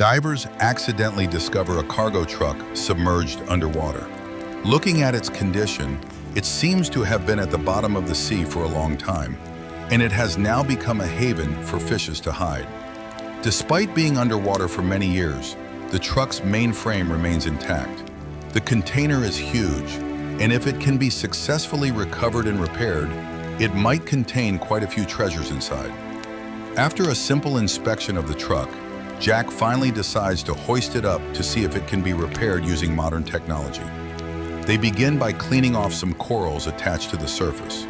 Divers accidentally discover a cargo truck submerged underwater. Looking at its condition, it seems to have been at the bottom of the sea for a long time, and it has now become a haven for fishes to hide. Despite being underwater for many years, the truck's main frame remains intact. The container is huge, and if it can be successfully recovered and repaired, it might contain quite a few treasures inside. After a simple inspection of the truck, Jack finally decides to hoist it up to see if it can be repaired using modern technology. They begin by cleaning off some corals attached to the surface.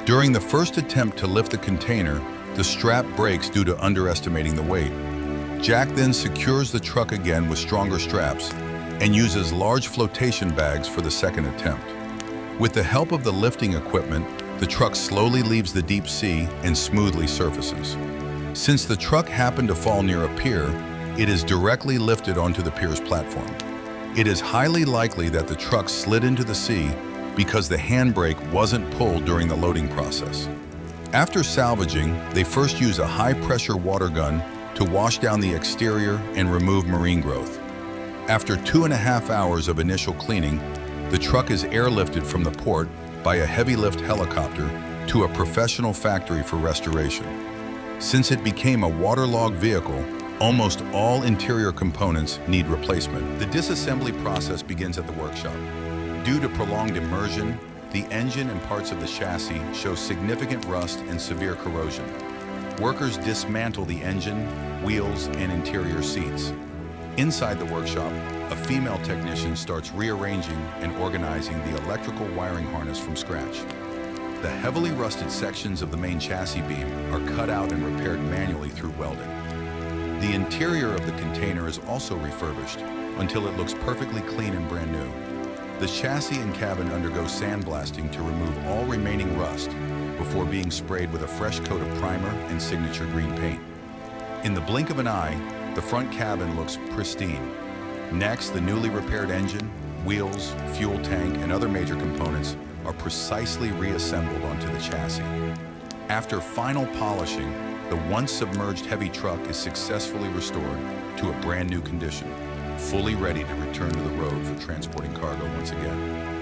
During the first attempt to lift the container, the strap breaks due to underestimating the weight. Jack then secures the truck again with stronger straps and uses large flotation bags for the second attempt. With the help of the lifting equipment, the truck slowly leaves the deep sea and smoothly surfaces. Since the truck happened to fall near a pier, it is directly lifted onto the pier's platform. It is highly likely that the truck slid into the sea because the handbrake wasn't pulled during the loading process. After salvaging, they first use a high-pressure water gun to wash down the exterior and remove marine growth. After 2.5 hours of initial cleaning, the truck is airlifted from the port by a heavy-lift helicopter to a professional factory for restoration. Since it became a waterlogged vehicle, almost all interior components need replacement. The disassembly process begins at the workshop. Due to prolonged immersion, the engine and parts of the chassis show significant rust and severe corrosion. Workers dismantle the engine, wheels, and interior seats. Inside the workshop, a female technician starts rearranging and organizing the electrical wiring harness from scratch. The heavily rusted sections of the main chassis beam are cut out and repaired manually through welding. The interior of the container is also refurbished until it looks perfectly clean and brand new. The chassis and cabin undergo sandblasting to remove all remaining rust before being sprayed with a fresh coat of primer and signature green paint. In the blink of an eye, the front cabin looks pristine. Next, the newly repaired engine, wheels, fuel tank, and other major components are precisely reassembled onto the chassis. After final polishing, the once submerged heavy truck is successfully restored to a brand new condition, fully ready to return to the road for transporting cargo once again.